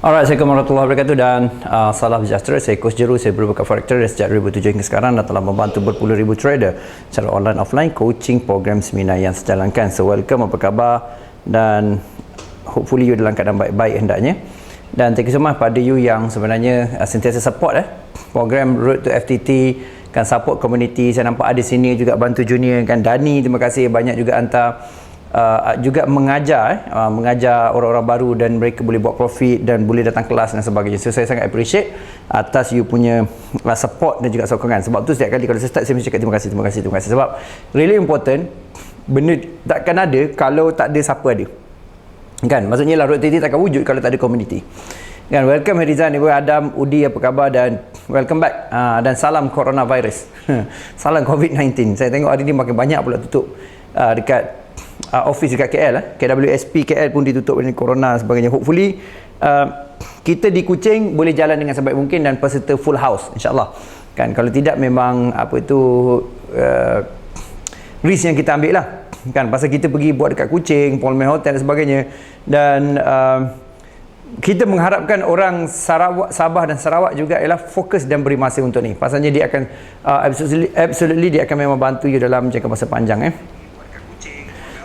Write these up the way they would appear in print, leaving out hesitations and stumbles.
Alright, Assalamualaikum warahmatullahi wabarakatuh dan salam sejahtera. Saya Coach Jeru, saya berbuka forex trader sejak 2007 hingga sekarang dan telah membantu berpuluh ribu trader secara online offline coaching program seminar yang saya jalankan. So welcome, apa khabar, dan hopefully you dalam keadaan baik-baik hendaknya. Dan thank you so much pada you yang sebenarnya sentiasa support program Road to FTT, kan support community. Saya nampak ada sini juga bantu junior kan, Dani, terima kasih banyak juga hantar juga mengajar orang-orang baru dan mereka boleh buat profit dan boleh datang kelas dan sebagainya. So saya sangat appreciate atas you punya support dan juga sokongan. Sebab tu setiap kali kalau saya start, saya mesti cakap terima kasih. Sebab really important, benda takkan ada kalau tak ada siapa ada, kan? Maksudnya lah Road TT takkan wujud kalau tak ada community, kan? Welcome Herizan, Ibu Adam, Udi, apa khabar, dan welcome back. Dan salam coronavirus. Salam COVID-19. Saya tengok hari ni makin banyak pula tutup dekat office dekat KL. KWSP KL pun ditutup dengan corona dan sebagainya. Hopefully kita di Kuching boleh jalan dengan sebaik mungkin dan peserta full house, insyaAllah, kan? Kalau tidak memang risk yang kita ambil lah, kan? Pasal kita pergi buat dekat Kuching, Pullman Hotel dan sebagainya, dan kita mengharapkan orang Sarawak, Sabah dan Sarawak juga ialah fokus dan beri masa untuk ni. Pasalnya dia akan absolutely dia akan memang bantu you dalam jangka masa panjang.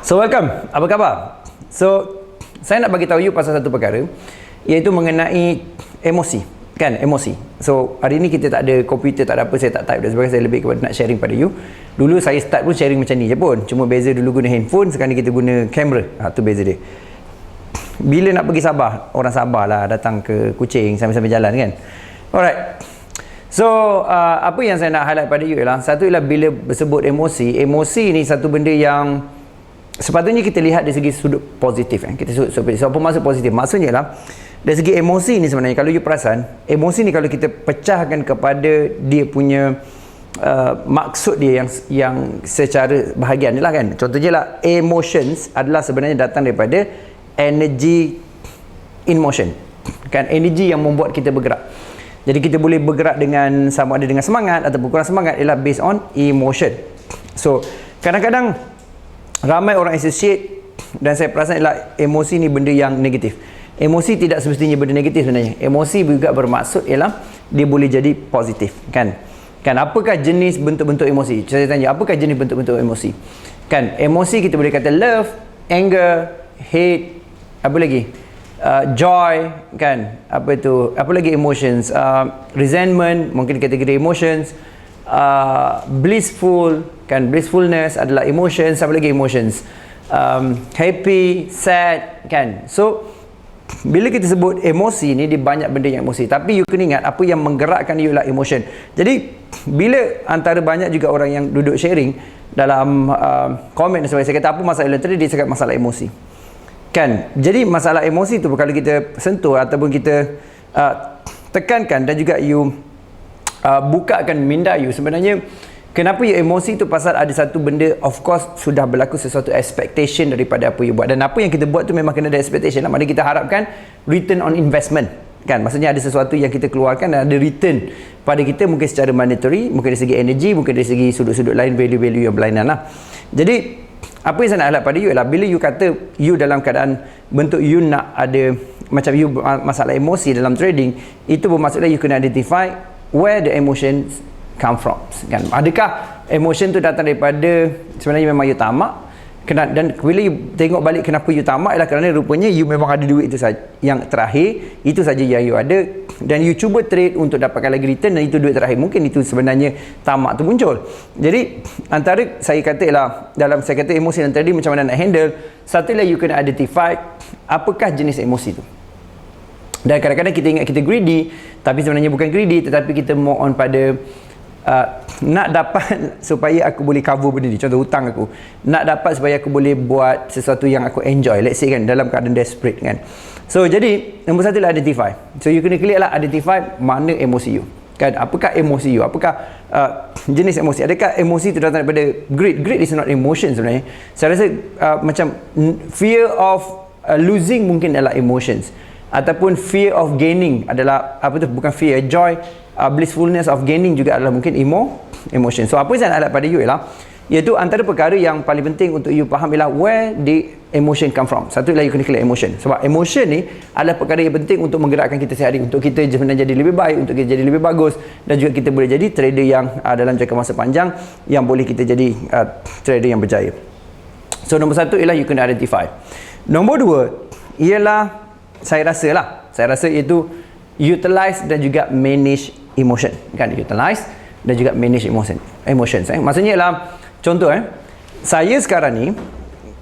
So welcome, apa khabar? So saya nak bagi tahu you pasal satu perkara, iaitu mengenai emosi, kan? Emosi. So hari ni kita tak ada komputer, tak ada apa, saya tak type dan sebagainya. Saya lebih kepada nak sharing pada you. Dulu saya start pun sharing macam ni je pun, cuma beza dulu guna handphone, sekarang ni kita guna kamera. Tu beza dia. Bila nak pergi Sabah, orang Sabah lah datang ke Kuching, sambil-sambil jalan, kan? Alright. So apa yang saya nak highlight pada you ialah, satu ialah bila bersebut emosi ni satu benda yang sepatutnya kita lihat dari segi sudut positif, kita sudut apa maksud positif? Maksudnya lah dari segi emosi ni, sebenarnya kalau you perasan, emosi ni kalau kita pecahkan kepada dia punya maksud dia yang secara bahagian lah, kan? Contohnya lah, emotions adalah sebenarnya datang daripada energy in motion, kan? Energi yang membuat kita bergerak. Jadi kita boleh bergerak dengan sama ada dengan semangat ataupun kurang semangat, ialah based on emotion. So kadang-kadang ramai orang associate, dan saya perasan ialah emosi ni benda yang negatif. Emosi tidak semestinya benda negatif sebenarnya. Emosi juga bermaksud ialah dia boleh jadi positif, kan? Apakah jenis bentuk-bentuk emosi? Saya tanya, apakah jenis bentuk-bentuk emosi? Kan, emosi kita boleh kata love, anger, hate, apa lagi? Joy, kan? Apa lagi emotions? Resentment, mungkin kategori emotions. Blissful, kan? Blissfulness adalah emotions. Apa lagi emotions? Happy, sad, kan? So bila kita sebut emosi ni, dia banyak benda yang emosi, tapi you kena ingat apa yang menggerakkan you lah emotion. Jadi bila antara banyak juga orang yang duduk sharing dalam komen dan sebagainya, saya kata apa masalah tadi, dia cakap masalah emosi, kan? Jadi masalah emosi tu kalau kita sentuh ataupun kita tekankan dan juga you bukakan minda you, sebenarnya kenapa you emosi tu, pasal ada satu benda, of course sudah berlaku sesuatu expectation daripada apa you buat, dan apa yang kita buat tu memang kena ada expectation lah. Maksudnya kita harapkan return on investment, kan? Maksudnya ada sesuatu yang kita keluarkan dan ada return pada kita, mungkin secara monetary, mungkin dari segi energy, mungkin dari segi sudut-sudut lain, value-value yang berlainan lah. Jadi apa yang saya nak highlight pada you ialah, bila you kata you dalam keadaan bentuk you nak ada macam you masalah emosi dalam trading, itu bermaksudnya you kena identify where the emotions come from, kan? Adakah emotion tu datang daripada sebenarnya memang you tamak, dan bila you tengok balik kenapa you tamak ialah kerana rupanya you memang ada duit itu saja, yang terakhir itu saja yang you ada, dan you cuba trade untuk dapatkan lagi return, dan itu duit terakhir. Mungkin itu sebenarnya tamak tu muncul. Jadi antara saya kata ialah, dalam saya kata emosi dan trading macam mana nak handle, satu ialah you kena identify apakah jenis emosi tu. Dan kadang-kadang kita ingat kita greedy, tapi sebenarnya bukan greedy, tetapi kita more on pada nak dapat supaya aku boleh cover benda ni. Contoh hutang aku, nak dapat supaya aku boleh buat sesuatu yang aku enjoy, let's say, kan, dalam keadaan desperate, kan? So jadi nombor satu lah identify. So you kena clear lah, identify mana emosi you, kan? Apakah emosi you, apakah jenis emosi? Adakah emosi itu datang daripada greed? Greed is not emotion sebenarnya. Saya rasa macam fear of losing mungkin adalah emotions, ataupun fear of gaining adalah bukan fear, joy, blissfulness of gaining juga adalah mungkin emotion. So apa yang saya nak pada you ialah, Iaitu antara perkara yang paling penting untuk you faham ialah where the emotion come from. Satu ialah you kena clear emotion. Sebab emotion ni adalah perkara yang penting untuk menggerakkan kita sehari, untuk kita sebenarnya jadi lebih baik, untuk kita jadi lebih bagus, dan juga kita boleh jadi trader yang dalam jangka masa panjang, yang boleh kita jadi trader yang berjaya. So nombor satu ialah you kena identify. Nombor dua ialah saya rasa iaitu utilize dan juga manage emotion, kan? Utilize dan juga manage emotions. Maksudnya ialah contoh, saya sekarang ni,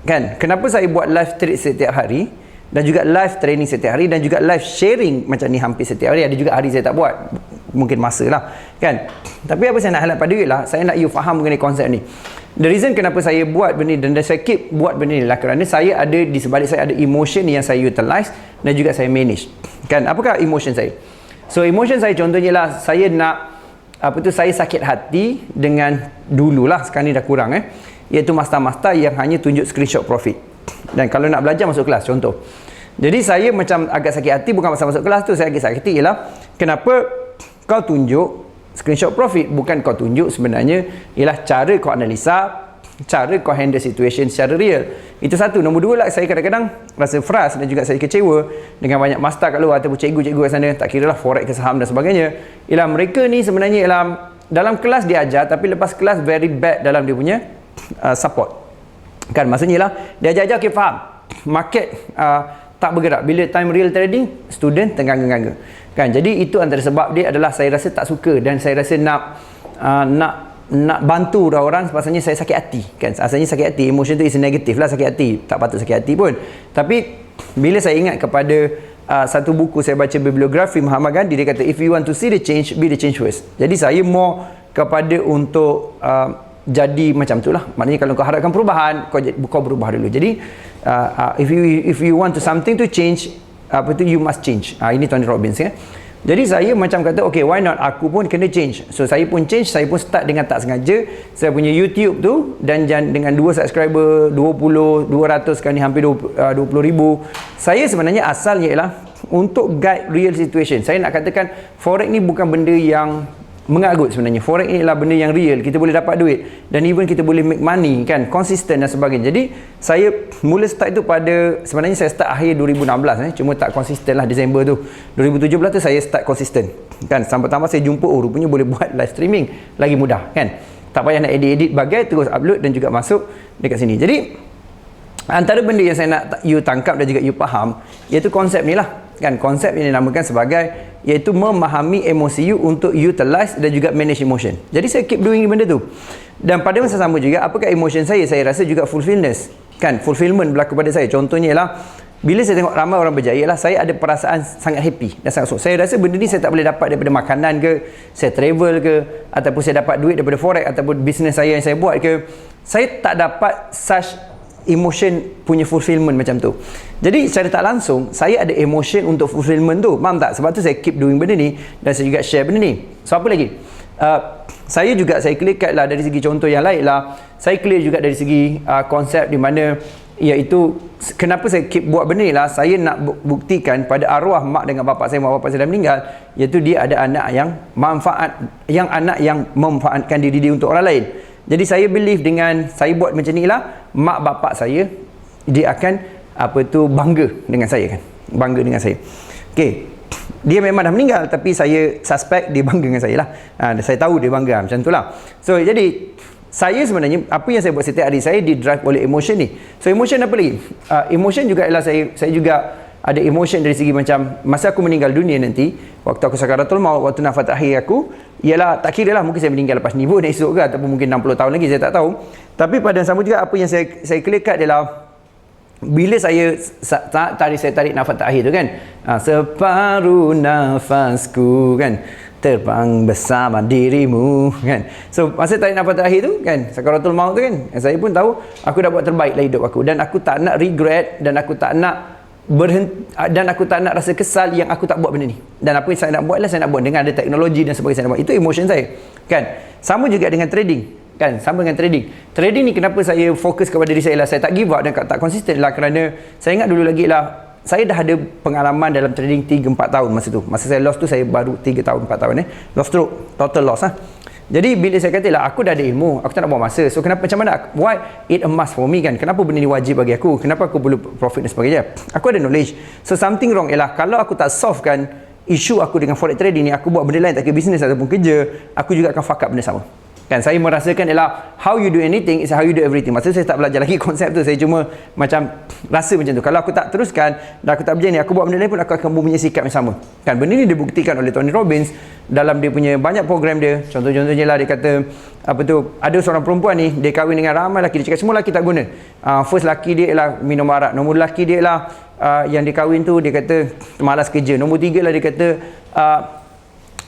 kan, kenapa saya buat live trade setiap hari dan juga live training setiap hari dan juga live sharing macam ni hampir setiap hari. Ada juga hari saya tak buat, mungkin masa lah, kan. Tapi apa saya nak highlight pada you lah, saya nak you faham mengenai konsep ni. The reason kenapa saya buat benda ni dan saya keep buat benda ni lah kerana saya ada, di sebalik saya ada emotion yang saya utilize dan juga saya manage, kan. Apakah emotion saya? So emotion saya contohnya lah, saya nak saya sakit hati dengan dululah, sekarang ni dah kurang, iaitu master-master yang hanya tunjuk screenshot profit, dan kalau nak belajar masuk kelas, contoh. Jadi saya macam agak sakit hati, bukan pasal masuk kelas tu saya agak sakit hati, ialah kenapa kau tunjuk screenshot profit, bukan kau tunjuk sebenarnya ialah cara kau analisa, cara kau handle situation secara real. Itu satu. Nombor dua lah, saya kadang-kadang rasa frust dan juga saya kecewa dengan banyak master kat luar ataupun cikgu-cikgu kat sana, tak kira lah forex ke saham dan sebagainya, ialah mereka ni sebenarnya ialah dalam kelas dia ajar, tapi lepas kelas very bad dalam dia punya support, kan. Maksudnya ialah dia ajar-ajar, okay, faham, market tak bergerak, bila time real trading student tengah-tengah, kan. Jadi itu antara sebab dia adalah saya rasa tak suka, dan saya rasa nak bantu orang, pasalnya saya sakit hati, kan. Asalnya sakit hati, emotion tu is negatif lah, sakit hati, tak patut sakit hati pun. Tapi bila saya ingat kepada satu buku saya baca, bibliografi Mahatma Gandhi, dia kata if you want to see the change, be the change first. Jadi saya more kepada untuk jadi macam tu lah. Maknanya kalau kau harapkan perubahan, kau berubah dulu. Jadi if you want to something to change, you must change. Ini Tony Robbins, kan. Jadi saya macam kata, okay, why not, aku pun kena change. So saya pun change, saya pun start dengan tak sengaja. Saya punya YouTube tu, dan dengan 2 subscriber, 20, 200, sekarang ni hampir 20 ribu. Saya sebenarnya asalnya ialah untuk guide real situation. Saya nak katakan forex ni bukan benda yang mengagut sebenarnya. Forex ni ialah benda yang real, kita boleh dapat duit, dan even kita boleh make money, kan, konsisten dan sebagainya. Jadi saya mula start itu pada, sebenarnya saya start akhir 2016, cuma tak konsisten lah Disember tu. 2017 tu saya start konsisten, kan. Sampai-sampai saya jumpa, rupanya boleh buat live streaming lagi mudah, kan. Tak payah nak edit-edit bagai, terus upload dan juga masuk dekat sini. Jadi antara benda yang saya nak you tangkap dan juga you faham, iaitu konsep ni lah, kan. Konsep yang dinamakan sebagai, iaitu memahami emosi you untuk utilize dan juga manage emotion. Jadi saya keep doing benda tu. Dan pada masa sama juga, apakah emotion saya? Saya rasa juga fulfillment, kan. Fulfillment berlaku pada saya. Contohnya ialah bila saya tengok ramai orang berjaya lah, saya ada perasaan sangat happy dan sangat suka. Saya rasa benda ni saya tak boleh dapat daripada makanan ke, saya travel ke, ataupun saya dapat duit daripada forex, ataupun bisnes saya yang saya buat ke. Saya tak dapat such emotion punya fulfillment macam tu. Jadi secara tak langsung saya ada emotion untuk fulfillment tu, faham tak? Sebab tu saya keep doing benda ni, dan saya juga share benda ni. So apa lagi? Saya clear cut lah dari segi contoh yang lain lah. Saya clear juga dari segi konsep di mana, iaitu kenapa saya keep buat benda ni lah. Saya nak buktikan pada arwah mak dengan bapak saya dah meninggal, iaitu dia ada anak yang memanfaatkan diri dia untuk orang lain. Jadi saya believe dengan saya buat macam ni lah, mak bapak saya dia akan bangga dengan saya, kan. Bangga dengan saya. Okey. Dia memang dah meninggal, tapi saya suspect dia bangga dengan saya lah. Saya tahu dia bangga macam tu lah. So jadi saya sebenarnya, apa yang saya buat setiap hari, saya di drive oleh emotion ni. So emotion apa lagi? Emotion juga ialah saya juga ada emotion dari segi macam masa aku meninggal dunia nanti, waktu aku sakaratul maut, waktu nafas akhir aku, ialah tak kira lah, mungkin saya meninggal lepas ni pun esok ke, ataupun mungkin 60 tahun lagi, saya tak tahu. Tapi pada sama juga, apa yang saya clear cut adalah bila saya tarik nafas akhir tu, kan, separuh nafasku, kan, terbang bersama dirimu, kan. So masa tarik nafas akhir tu, kan, sakaratul maut tu, kan, saya pun tahu aku dah buat terbaik lah hidup aku, dan aku tak nak regret, dan aku tak nak dan aku tak nak rasa kesal yang aku tak buat benda ni. Dan apa yang saya nak buat lah, saya nak buat dengan ada teknologi dan sebagainya, saya nak buat. Itu emotion saya, kan. Sama juga dengan trading, kan. Sama dengan trading ni, kenapa saya fokus kepada diri saya lah, saya tak give up dan tak konsisten lah, kerana saya ingat dulu lagi lah, saya dah ada pengalaman dalam trading 3-4 tahun masa tu. Masa saya loss tu, saya baru 3 tahun 4 tahun loss stroke, total loss lah. Jadi bila saya kata lah, aku dah ada ilmu, aku tak nak buang masa. So kenapa, macam mana, why it a must for me kan? Kenapa benda ni wajib bagi aku? Kenapa aku perlu profit dan sebagainya? Aku ada knowledge. So something wrong ialah kalau aku tak solve kan isu aku dengan forex trading ni, aku buat benda lain, tak kira bisnes ataupun kerja, aku juga akan fuck up benda sama. Kan saya merasakan ialah how you do anything is how you do everything. Maksudnya saya tak belajar lagi konsep tu, saya cuma macam rasa macam tu. Kalau aku tak teruskan dan aku tak berjaya ni, aku buat benda lain pun aku akan mempunyai sikap yang sama. Kan benda ni dibuktikan oleh Tony Robbins dalam dia punya banyak program dia. Contoh-contohnya lah, dia kata apa tu, ada seorang perempuan ni, dia kahwin dengan ramai lelaki, dia cakap semua lelaki tak guna. First lelaki dia ialah minum arak, nombor lelaki dia ialah yang dia kahwin tu dia kata malas kerja, nombor 3 lah dia kata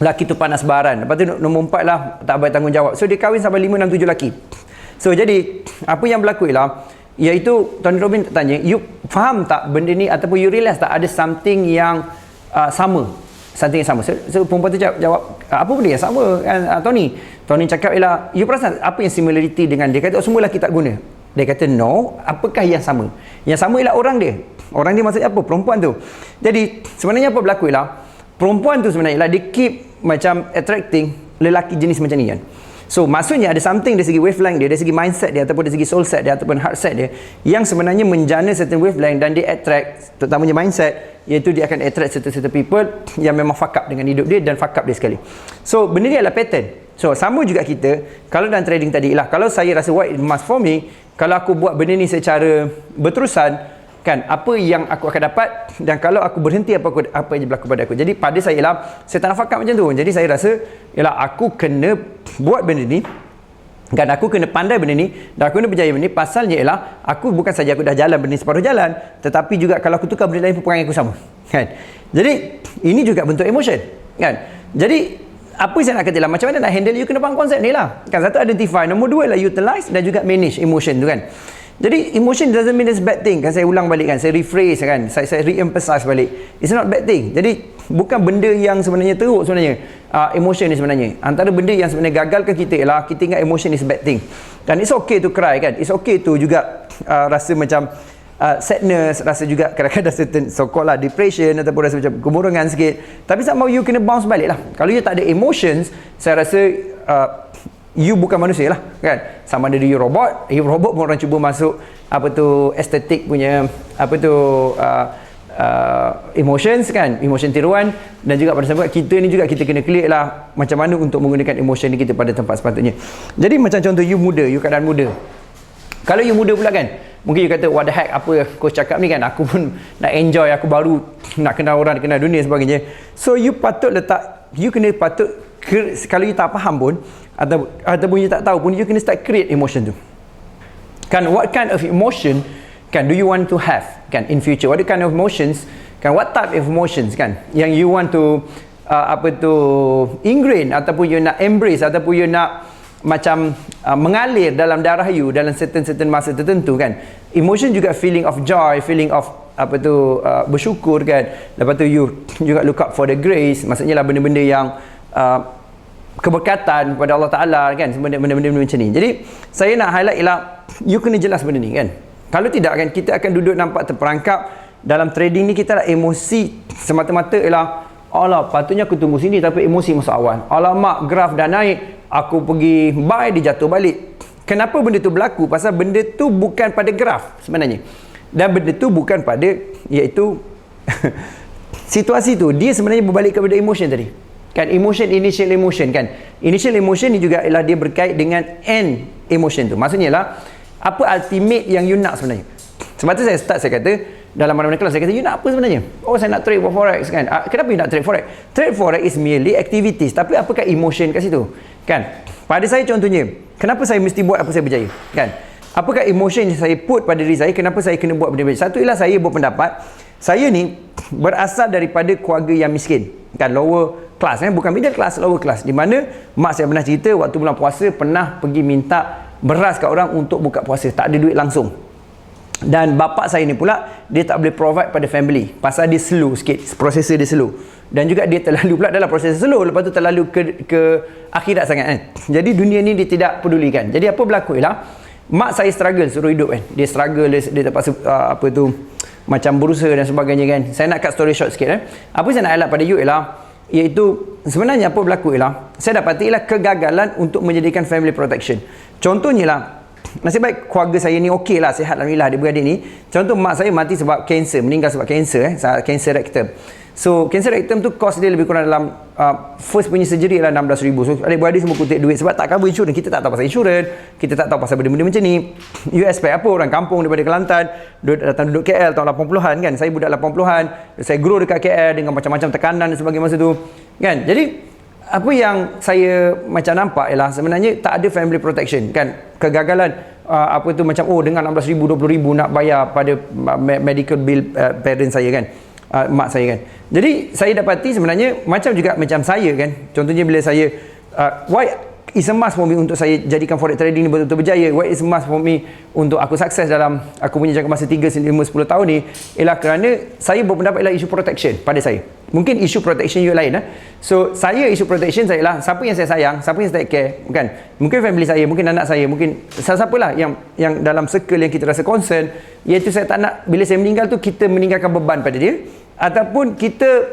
lelaki tu panas baran, lepas tu nombor 4 lah tak bertanggungjawab. So dia kahwin sampai 5, 6, 7 lelaki. So jadi apa yang berlaku ialah, iaitu Tony Robbins tanya, you faham tak benda ni, ataupun you realise tak ada something yang sama, something yang sama. So perempuan tu jawab apa benda yang sama kan, Tony cakap ialah, you perasan apa yang similarity dengan dia? Kata semua lelaki tak guna. Dia kata no, apakah yang sama? Yang sama ialah orang dia maksudnya apa? Perempuan tu. Jadi sebenarnya apa berlaku ialah, perempuan tu sebenarnya ialah dia keep macam attracting lelaki jenis macam ni kan. So maksudnya ada something dari segi wavelength dia, dari segi mindset dia, ataupun dari segi soul set dia, ataupun heart set dia, yang sebenarnya menjana certain wavelength, dan dia attract, terutamanya mindset, iaitu dia akan attract certain people yang memang fuck up dengan hidup dia dan fuck up dia sekali. So benda ni adalah pattern. So sama juga kita, kalau dalam trading tadi lah, kalau saya rasa what it must for me, kalau aku buat benda ni secara berterusan kan, apa yang aku akan dapat, dan kalau aku berhenti apa yang berlaku pada aku. Jadi pada saya lah, saya tak nak fuck up macam tu. Jadi saya rasa ialah aku kena buat benda ni kan, aku kena pandai benda ni, dan aku kena berjaya benda ni. Pasalnya ialah aku bukan saja aku dah jalan benda ni separuh jalan, tetapi juga kalau aku tukar benda lain pun perangai aku sama kan. Jadi ini juga bentuk emotion kan. Jadi apa saya nak kata lah, macam mana nak handle, you kena faham konsep ni lah kan. Satu, identify. Nombor 2 lah utilize, dan juga manage emotion tu kan. Jadi emotion doesn't mean it's bad thing kan. Saya ulang balik kan, saya rephrase kan, saya re-emphasize balik, it's not bad thing. Jadi bukan benda yang sebenarnya teruk sebenarnya, emotion ni sebenarnya. Antara benda yang sebenarnya gagalkan kita ialah kita ingat emotion is bad thing kan. It's okay to cry kan, it's okay to juga rasa macam sadness, rasa juga kadang-kadang certain so-called lah depression, ataupun rasa macam kemurungan sikit. Tapi somehow you kena bounce balik lah. Kalau you tak ada emotions, saya rasa you bukan manusia lah kan. Sama ada you robot pun orang cuba masuk apa tu estetik punya apa tu emotions kan, emotion tiruan. Dan juga pada sahabat kita ni juga kita kena clear lah macam mana untuk menggunakan emotion ni kita pada tempat sepatutnya. Jadi macam contoh you muda, you keadaan muda. Kalau you muda pula kan, mungkin you kata what the heck, apa coach cakap ni kan, aku pun nak enjoy, aku baru nak kenal orang, kenal dunia sebagainya. So you patut kalau you tak faham pun, ataupun you tak tahu pun, you kena start create emotion tu kan. What kind of emotion kan do you want to have kan in future? What kind of emotions kan, what type of emotions kan yang you want to ingrain, ataupun you nak embrace, ataupun you nak macam mengalir dalam darah you dalam certain masa tertentu kan. Emotion juga feeling of joy, feeling of bersyukur kan. Lepas tu you juga look up for the grace, maksudnya lah benda-benda yang keberkatan kepada Allah Ta'ala kan, benda-benda macam ni. Jadi saya nak highlight ialah you kena jelas benda ni kan. Kalau tidak kan, kita akan duduk nampak terperangkap dalam trading ni. Kita lah emosi semata-mata ialah, alah patutnya aku tunggu sini, tapi emosi masa awal, alamak graf dah naik, aku pergi buy, dia jatuh balik. Kenapa benda tu berlaku? Pasal benda tu bukan pada graf sebenarnya, dan benda tu bukan pada iaitu situasi tu. Dia sebenarnya berbalik kepada emotion tadi kan, emotion, initial emotion kan. Initial emotion ni juga ialah dia berkait dengan end emotion tu. Maksudnya lah apa ultimate yang you nak sebenarnya. Sebab tu saya kata dalam mana-mana kelas, saya kata you nak apa sebenarnya? Oh, saya nak trade for forex kan. Kenapa you nak trade forex? Trade forex is merely activities, tapi apakah emotion kat situ kan? Pada saya contohnya, kenapa saya mesti buat apa saya berjaya kan? Apakah emotion yang saya put pada diri saya, kenapa saya kena buat benda-benda? Satu ialah saya berpendapat saya ni berasal daripada keluarga yang miskin kan, lower class kan, bukan middle class, lower class, di mana mak saya pernah cerita waktu bulan puasa pernah pergi minta beras kat orang untuk buka puasa, tak ada duit langsung. Dan bapak saya ni pula, dia tak boleh provide pada family pasal dia slow sikit, prosesor dia slow, dan juga dia terlalu pula dalam prosesor slow, lepas tu terlalu ke akhirat sangat kan. Jadi dunia ni dia tidak pedulikan. Jadi apa berlaku ialah mak saya struggle suruh hidup kan, dia struggle, dia terpaksa macam berusaha dan sebagainya kan. Saya nak cut story short sikit Apa saya nak highlight pada you ialah iaitu sebenarnya apa berlaku ialah saya dapati ialah kegagalan untuk menyediakan family protection. Contohnya lah, nasib baik keluarga saya ni okey lah, sihat alhamdulillah adik-beradik ni. Contoh mak saya mati sebab kanser, meninggal sebab kanser kanser rectum. So kanser rectum tu cost dia lebih kurang dalam first punya surgery adalah 16,000. So adik-beradik semua kutip duit sebab tak cover insurans. Kita tak tahu pasal insurans, kita tak tahu pasal benda-benda macam ni. You expect apa orang kampung daripada Kelantan datang duduk KL tahun 80-an kan. Saya budak 80-an, saya grow dekat KL dengan macam-macam tekanan dan sebagainya masa tu kan. Jadi apa yang saya macam nampak ialah sebenarnya tak ada family protection kan. Kegagalan apa tu macam dengan 16,000 20,000 nak bayar pada medical bill parents saya kan, mak saya kan. Jadi saya dapati sebenarnya macam juga macam saya kan. Contohnya bila saya why is a must for me untuk saya jadikan forex trading ni betul-betul berjaya, why is a must for me untuk aku sukses dalam aku punya jangka masa 3, 5, 10 tahun ni ialah kerana saya berpendapat ialah isu protection pada saya. Mungkin isu protection you lain So saya isu protection saya lah siapa yang saya sayang, siapa yang saya take care kan. Mungkin family saya, mungkin anak saya, mungkin siapa-siapalah yang dalam circle yang kita rasa concern, iaitu saya tak nak bila saya meninggal tu kita meninggalkan beban pada dia ataupun kita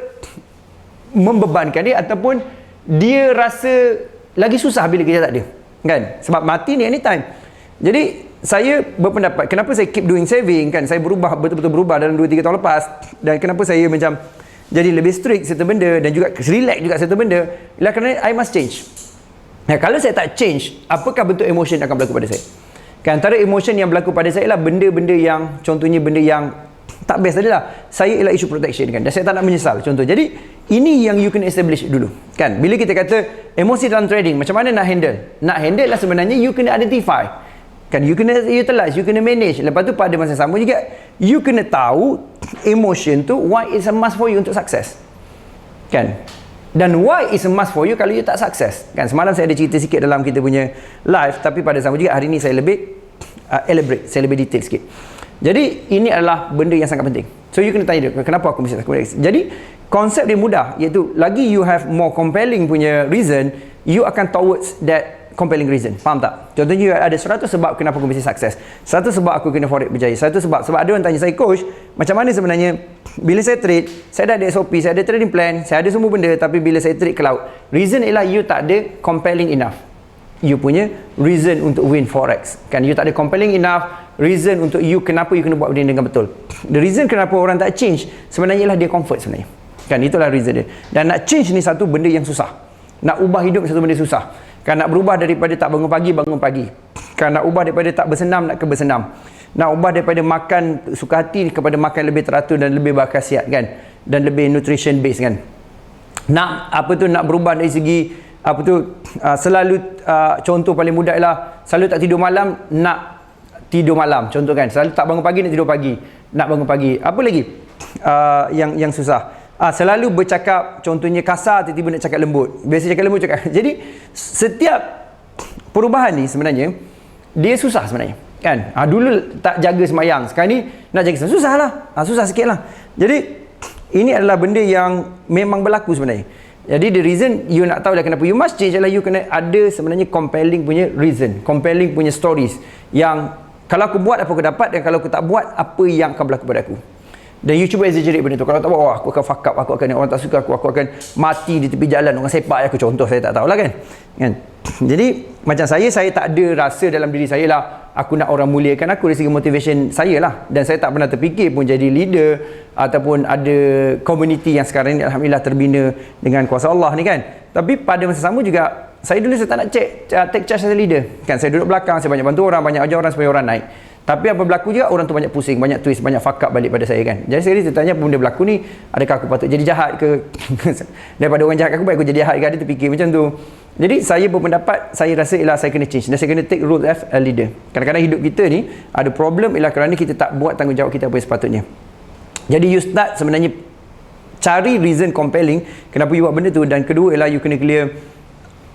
membebankan dia ataupun dia rasa lagi susah bila kita tak ada kan, sebab mati ni anytime. Jadi saya berpendapat kenapa saya keep doing saving kan, saya berubah, betul-betul berubah dalam 2-3 tahun lepas, dan kenapa saya macam jadi lebih strict serta benda dan juga relax juga serta benda ialah kerana I must change. Kalau saya tak change, apakah bentuk emotion akan berlaku pada saya kan. Antara emotion yang berlaku pada saya ialah benda-benda yang contohnya benda yang tak best tadi lah. Saya ialah isu protection kan, dan saya tak nak menyesal contoh. Jadi ini yang you kena establish dulu kan. Bila kita kata emosi dalam trading, macam mana nak handle lah sebenarnya you kena identify kan, you kena utilize, you kena manage. Lepas tu pada masa sama juga you kena tahu emotion tu why is a must for you untuk sukses kan, dan why is a must for you kalau you tak sukses kan. Semalam saya ada cerita sikit dalam kita punya live, tapi pada sama juga hari ni saya lebih elaborate, saya lebih detail sikit. Jadi ini adalah benda yang sangat penting. So you kena tanya dia, kenapa aku mesti sukses. Jadi konsep dia mudah, iaitu lagi you have more compelling punya reason, you akan towards that compelling reason. Faham tak? Contohnya ada 100 sebab kenapa aku mesti sukses, 100 sebab aku kena forex berjaya, 100 sebab ada orang tanya saya, coach macam mana sebenarnya bila saya trade, saya dah ada SOP, saya ada trading plan, saya ada semua benda, tapi bila saya trade cloud, reason ialah you tak ada compelling enough you punya reason untuk win forex kan. You tak ada compelling enough reason untuk you kenapa you kena buat benda dengan betul. The reason kenapa orang tak change sebenarnya ialah dia comfort sebenarnya kan, itulah reason dia. Dan nak change ni satu benda yang susah, nak ubah hidup satu benda susah kan. Nak berubah daripada tak bangun pagi kan, nak ubah daripada tak bersenam nak ke bersenam, nak ubah daripada makan suka hati kepada makan lebih teratur dan lebih berkhasiat kan, dan lebih nutrition based kan. Nak berubah dari segi selalu contoh paling mudah ialah selalu tak tidur malam, nak tidur malam contoh kan, selalu tak bangun pagi nak tidur pagi, nak bangun pagi. Apa lagi yang susah, selalu bercakap contohnya kasar, tiba-tiba nak cakap lembut, biasa cakap lembut cakap. Jadi setiap perubahan ni sebenarnya dia susah sebenarnya kan. Dulu tak jaga semayang, sekarang ni nak jaga semayang, susah lah, susah sikit lah. Jadi ini adalah benda yang memang berlaku sebenarnya. Jadi the reason you nak tahu dah kenapa you must change adalah you kena ada sebenarnya compelling punya reason, compelling punya stories yang kalau aku buat apa aku dapat, dan kalau aku tak buat apa yang akan berlaku pada aku. Dan you cuba exaggerate benda tu. Kalau tak buat, aku akan fuck up, aku akan, orang tak suka aku akan mati di tepi jalan, orang sepak aku, contoh, saya tak tahulah kan. Jadi macam saya tak ada rasa dalam diri saya lah aku nak orang muliakan aku, dari segi motivation saya lah. Dan saya tak pernah terfikir pun jadi leader ataupun ada community yang sekarang ni alhamdulillah terbina dengan kuasa Allah ni kan. Tapi pada masa sama juga saya dulu saya tak nak take charge as a leader kan. Saya duduk belakang, saya banyak bantu orang, banyak ajar orang supaya orang naik. Tapi apa berlaku juga, orang tu banyak pusing, banyak twist, banyak fuck up balik pada saya kan. Jadi saya tanya apa benda berlaku ni, adakah aku patut jadi jahat ke daripada orang jahat aku, baik aku jadi jahat ke, ada terfikir macam tu. Jadi saya berpendapat, saya rasa ialah saya kena change dan saya kena take role as a leader. Kadang-kadang hidup kita ni ada problem ialah kerana kita tak buat tanggungjawab kita apa yang sepatutnya. Jadi you start sebenarnya cari reason compelling kenapa you buat benda tu, dan kedua ialah you kena clear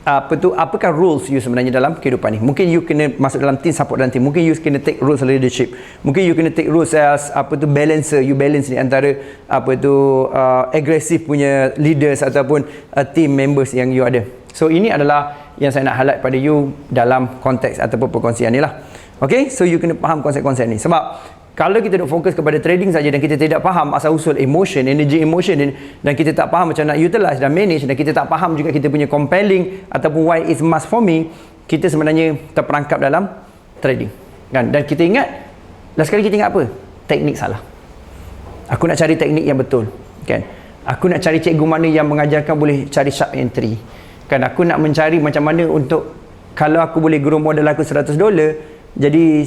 apakah roles you sebenarnya dalam kehidupan ni. Mungkin you kena masuk dalam team, support dalam team, mungkin you kena take roles leadership, mungkin you kena take roles as balancer, you balance ni antara agresif punya leaders ataupun team members yang you ada. So ini adalah yang saya nak highlight pada you dalam konteks ataupun perkongsian ni lah. Okay, so you kena faham konsep-konsep ni, sebab Kalau kita duk fokus kepada trading saja dan kita tidak faham asal usul emotion, energy emotion, dan kita tak faham macam nak utilize dan manage, dan kita tak faham juga kita punya compelling ataupun why it's must for me, kita sebenarnya terperangkap dalam trading kan. Dan kita ingat, last kali kita ingat apa? Teknik salah. Aku nak cari teknik yang betul kan. Aku nak cari cikgu mana yang mengajarkan boleh cari sharp entry kan. Aku nak mencari macam mana untuk, kalau aku boleh grow modal aku $100 jadi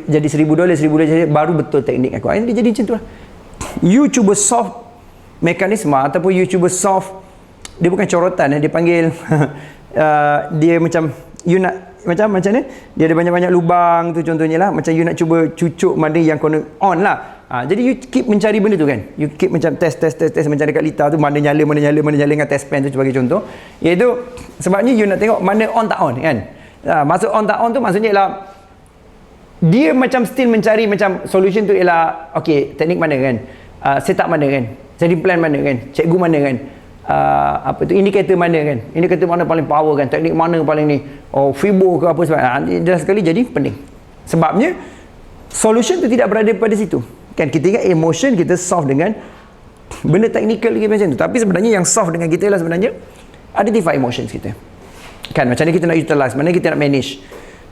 jadi $1,000 baru betul teknik aku. Dia jadi macam tu lah. You cuba solve mekanisme ataupun you cuba solve, dia bukan corotan, dia panggil dia macam you nak macam ni, dia ada banyak-banyak lubang tu contohnya lah, macam you nak cuba cucuk mana yang kena on lah. Jadi you keep mencari benda tu kan, you keep macam test macam dekat lita tu, mana nyala dengan test pen tu sebagai contoh, iaitu sebabnya you nak tengok mana on tak on kan. Maksud on tak on tu maksudnya ialah dia macam still mencari macam solution tu ialah okey, teknik mana kan, setup mana kan, setting plan mana kan, cikgu mana kan, apa tu, indikator mana kan, indikator mana paling power kan, teknik mana paling ni, Fibo ke apa sebab jelas sekali jadi pening. Sebabnya solution tu tidak berada pada situ kan. Kita ingat emotion kita solve dengan benda technical lagi macam tu, tapi sebenarnya yang solve dengan kita ialah sebenarnya identify emotions kita kan. Macam mana kita nak utilize, mana kita nak manage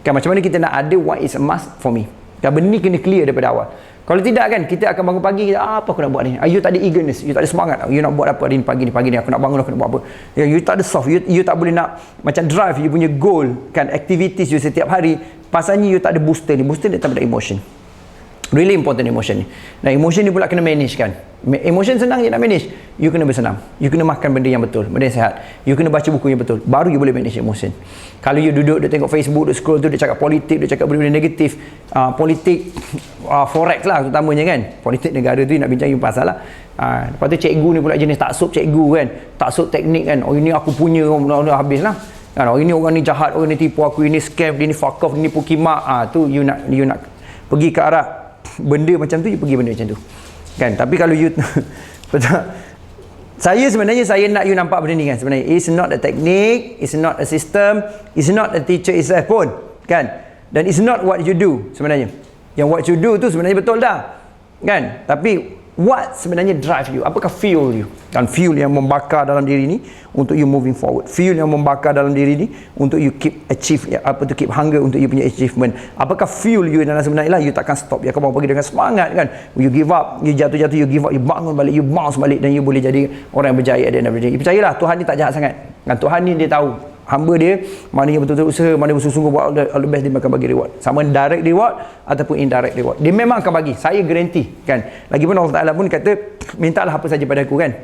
kan, macam mana kita nak ada what is a must for me kan. Benda ni kena clear daripada awal. Kalau tidak kan, kita akan bangun pagi, apa aku nak buat ni, you tak ada eagerness, you tak ada semangat, you nak buat apa hari ni, pagi ni aku nak bangun, aku nak buat apa, you tak ada soft, you tak boleh nak macam drive you punya goal kan, activities you setiap hari. Pasalnya you tak ada booster ni, booster dia tak ada emotion. Really important emotion ni. Nah, emotion ni pula kena manage kan. Emotion senang je nak manage. You kena bersenam. You kena makan benda yang betul, benda yang sihat. You kena baca buku yang betul. Baru you boleh manage emotion. Kalau you duduk tengok Facebook, duduk scroll tu, dia cakap politik, dia cakap benda-benda negatif. Politik, forex lah terutamanya kan. Politik negara tu nak bincang you pasal lah. Lepas tu cikgu ni pula jenis taksub cikgu kan. Taksub teknik kan. Oh ini aku punya, habis lah. Oh ini orang ni jahat, orang ni tipu aku, ini scam, dia ni fuck off, ini pukimak. Tu you nak pergi ke arah benda macam tu, you pergi benda macam tu kan. Tapi kalau you saya nak you nampak benda ni kan, sebenarnya it's not a technique, it's not a system, it's not a teacher itself pun kan, dan it's not what you do sebenarnya. Yang what you do tu sebenarnya betul dah kan, tapi what sebenarnya drive you, apakah fuel you kan, fuel yang membakar dalam diri ni untuk you moving forward, fuel yang membakar dalam diri ni untuk you keep achieve, keep hunger untuk you punya achievement. Apakah fuel you dalam sebenarnya lah, you takkan stop, you akan bangun pagi dengan semangat kan, you give up, you jatuh you give up, you bangun balik, you bounce balik, dan you boleh jadi orang yang berjaya at the end of the day. Percayalah, Tuhan ni tak jahat sangat kan. Tuhan ni dia tahu hamba dia mana yang betul-betul usaha, mana yang bersungguh-sungguh buat all the best, dia akan bagi reward, sama direct reward ataupun indirect reward, dia memang akan bagi, saya guarantee kan. Lagipun Allah Ta'ala pun kata mintalah apa saja pada aku kan.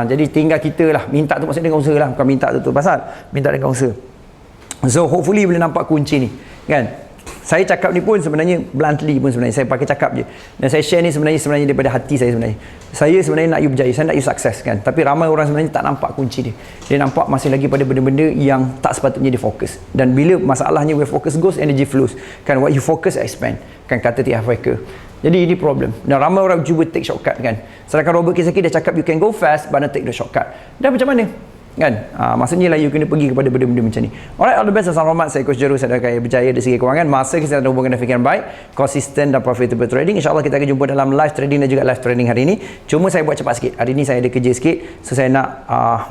Jadi tinggal kita lah minta tu, maksudnya dengan usaha lah, bukan minta tu pasal minta dengan usaha. So hopefully boleh nampak kunci ni kan. Saya cakap ni pun sebenarnya bluntly pun sebenarnya saya pakai cakap je, dan saya share ni sebenarnya daripada hati saya sebenarnya. Saya sebenarnya nak you berjaya, saya nak you sukses kan. Tapi ramai orang sebenarnya tak nampak kunci dia. Dia nampak masih lagi pada benda-benda yang tak sepatutnya dia fokus. Dan bila masalahnya where focus goes, energy flows kan. What you focus expand kan, kata T.F. Wacker. Jadi ini problem. Dan ramai orang cuba take shortcut kan. Sedangkan Robert Kiyosaki dia cakap you can go fast but not take the shortcut. Dan macam mana kan, maksudnya lah you kena pergi kepada benda-benda macam ni. Alright, all the best. Assalamualaikum. Saya Coach Jeru, saya kaya berjaya dari segi kewangan, masa kita ada hubungan dan fikiran baik, konsisten dan profitable trading. InsyaAllah kita akan jumpa dalam live trading dan juga live training hari ini. Cuma saya buat cepat sikit, hari ni saya ada kerja sikit, so saya nak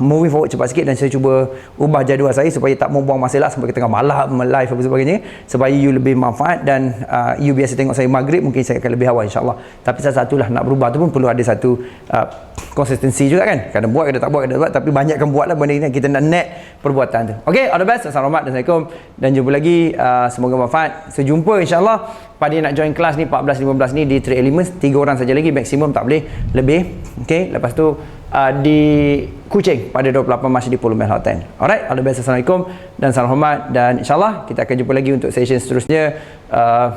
moving forward cepat sikit, dan saya cuba ubah jadual saya supaya tak membuang masa lah sampai ke tengah malam live apa sebagainya, supaya you lebih manfaat. Dan you biasa tengok saya maghrib, mungkin saya akan lebih awal insyaAllah. Tapi satu-satulah nak berubah tu pun perlu ada satu konsistensi juga kan. Kadang buat, kadang tak buat, tapi banyakkan buat lah benda ni, kita nak net perbuatan tu. Okay, all the best. Assalamualaikum dan jumpa lagi. Semoga manfaat. Sejumpa insyaAllah. Pada yang nak join kelas ni 14-15 ni di Trade Elements, 3 orang saja lagi, maksimum tak boleh lebih. Okay, lepas tu di Kuching pada 28 Mac di Pulau Mel Hotel. Alright, all the best. Assalamualaikum dan salam hormat, dan insyaAllah kita akan jumpa lagi untuk session seterusnya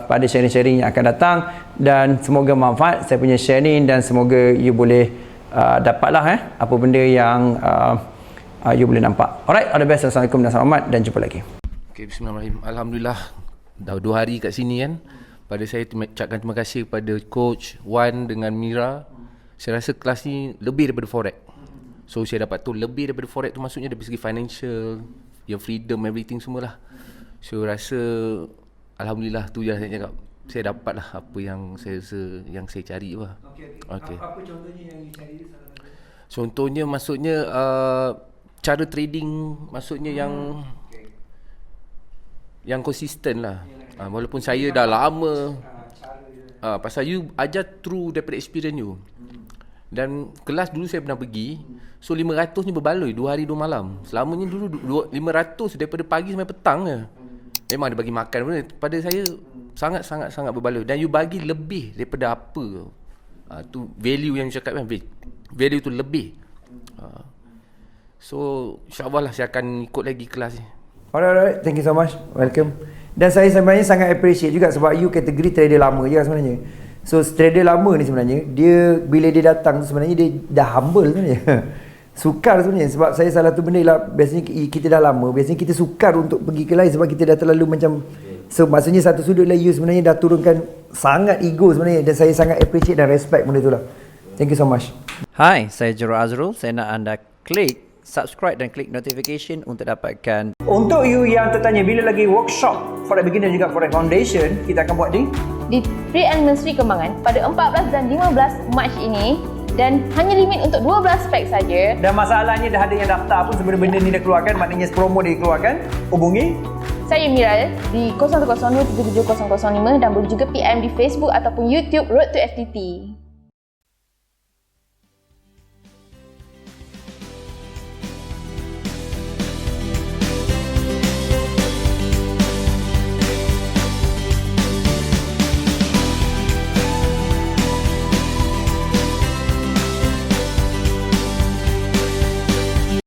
pada sharing-sharing yang akan datang, dan semoga manfaat saya punya sharing, dan semoga you boleh dapatlah apa benda yang you boleh nampak. Alright, all the best. Assalamualaikum dan salam hormat, dan jumpa lagi. Okay, bismillahirrahmanirrahim. Alhamdulillah dah 2 hari kat sini kan. Pada saya ucapkan terima kasih kepada Coach Wan dengan Mira. Saya rasa kelas ni lebih daripada forex. So saya dapat tu lebih daripada forex tu, maksudnya dari segi financial, yang freedom, everything semualah. So rasa Alhamdulillah, tu je saya cakap. saya dapatlah apa yang saya cari lah. Okey. Apa contohnya yang you cari dia? Contohnya maksudnya cara trading, maksudnya yang konsisten lah. Walaupun saya dah lama, pasal you ajar through daripada experience you. Dan kelas dulu saya pernah pergi, so 500 ni berbaloi 2 hari 2 malam. Selamanya dulu 500 daripada pagi sampai petang je. Memang dia bagi makan pun. Pada saya sangat berbaloi. Dan you bagi lebih daripada apa. Tu value yang you cakap kan, value tu lebih. So insyaAllah lah saya akan ikut lagi kelas ni. Alright, thank you so much. Welcome. Dan saya sebenarnya sangat appreciate juga sebab you kategori trader lama je sebenarnya. So trader lama ni sebenarnya, dia bila dia datang tu sebenarnya dia dah humble sebenarnya. Sukar sebenarnya sebab saya salah satu benda lah, biasanya kita dah lama, biasanya kita sukar untuk pergi ke lain sebab kita dah terlalu macam, so maksudnya satu sudut lah you sebenarnya dah turunkan sangat ego sebenarnya, dan saya sangat appreciate dan respect benda tu lah. Thank you so much. Hai, saya Jero Azrul. Saya nak anda klik subscribe dan klik notification untuk dapatkan. Untuk you yang tertanya bila lagi workshop Forex Beginner juga Forex Foundation, kita akan buat di Pre-and Menteri Kembangan pada 14 dan 15 Mac ini, dan hanya limit untuk 12 pack saja. Dan masalahnya dah ada yang daftar pun sebelum benda ni dah keluarkan, maknanya promo dia keluarkan. Hubungi Saya Miral di 0102777005 dan boleh juga PM di Facebook ataupun YouTube Road to FTT.